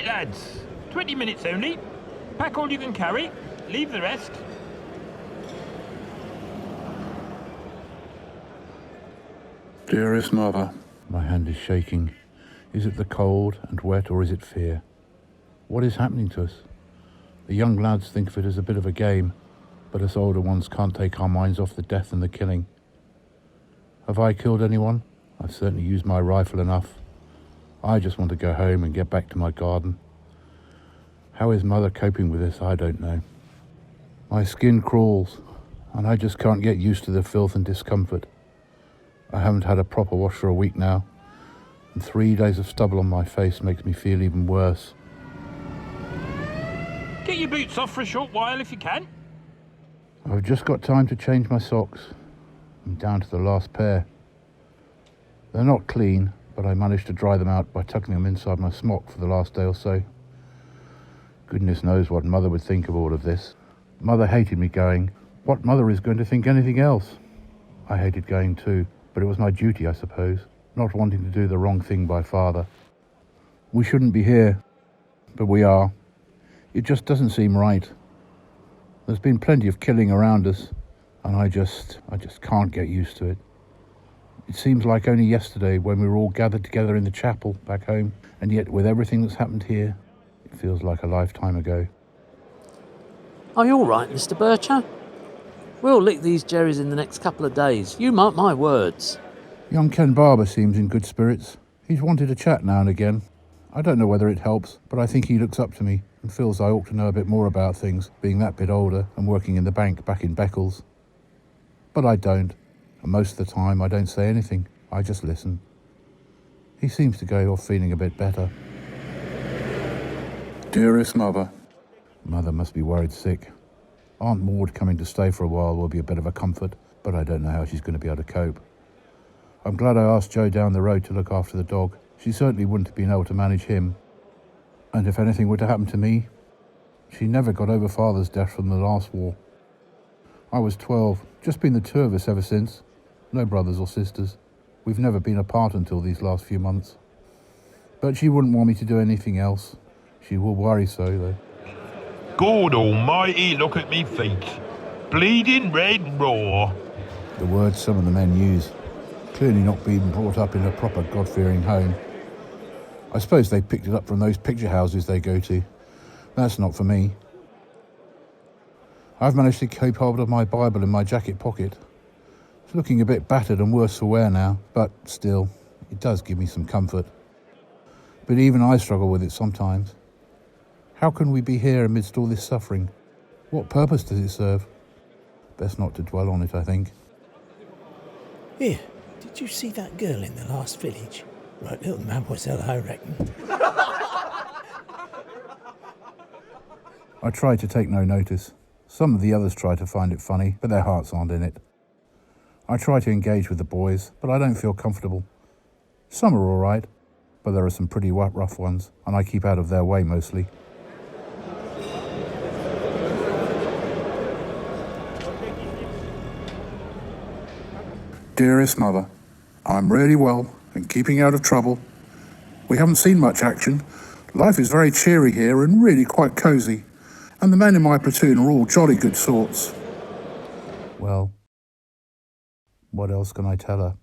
Right, lads. 20 minutes only. Pack all you can carry. Leave the rest. Dearest mother. My hand is shaking. Is it the cold and wet, or is it fear? What is happening to us? The young lads think of it as a bit of a game, but us older ones can't take our minds off the death and the killing. Have I killed anyone? I've certainly used my rifle enough. I just want to go home and get back to my garden. How is Mother coping with this? I don't know. My skin crawls, and I just can't get used to the filth and discomfort. I haven't had a proper wash for a week now, and 3 days of stubble on my face makes me feel even worse. Get your boots off for a short while if you can. I've just got time to change my socks. I'm down to the last pair. They're not clean, but I managed to dry them out by tucking them inside my smock for the last day or so. Goodness knows what Mother would think of all of this. Mother hated me going. What mother is going to think anything else? I hated going too, but it was my duty, I suppose, not wanting to do the wrong thing by Father. We shouldn't be here, but we are. It just doesn't seem right. There's been plenty of killing around us, and I just can't get used to it. It seems like only yesterday when we were all gathered together in the chapel back home, and yet with everything that's happened here, it feels like a lifetime ago. Are you all right, Mr. Bircher? We'll lick these Jerrys in the next couple of days. You mark my words. Young Ken Barber seems in good spirits. He's wanted to chat now and again. I don't know whether it helps, but I think he looks up to me and feels I ought to know a bit more about things, being that bit older and working in the bank back in Beccles. But I don't, and most of the time I don't say anything. I just listen. He seems to go off feeling a bit better. Dearest Mother. Mother must be worried sick. Aunt Maud coming to stay for a while will be a bit of a comfort, but I don't know how she's going to be able to cope. I'm glad I asked Jo down the road to look after the dog. She certainly wouldn't have been able to manage him. And if anything were to happen to me, she never got over Father's death from the last war. I was 12, just been the two of us ever since. No brothers or sisters. We've never been apart until these last few months. But she wouldn't want me to do anything else. She will worry so, though. God almighty, look at me feet. Bleeding red raw. The words some of the men use. Clearly not being brought up in a proper God-fearing home. I suppose they picked it up from those picture houses they go to. That's not for me. I've managed to keep hold of my Bible in my jacket pocket. It's looking a bit battered and worse for wear now, but still, it does give me some comfort. But even I struggle with it sometimes. How can we be here amidst all this suffering? What purpose does it serve? Best not to dwell on it, I think. Here, did you see that girl in the last village? Right little mademoiselle, I reckon. I try to take no notice. Some of the others try to find it funny, but their hearts aren't in it. I try to engage with the boys, but I don't feel comfortable. Some are all right, but there are some pretty rough ones, and I keep out of their way mostly. Dearest Mother, I'm really well and keeping out of trouble. We haven't seen much action. Life is very cheery here and really quite cosy. And the men in my platoon are all jolly good sorts. Well, what else can I tell her?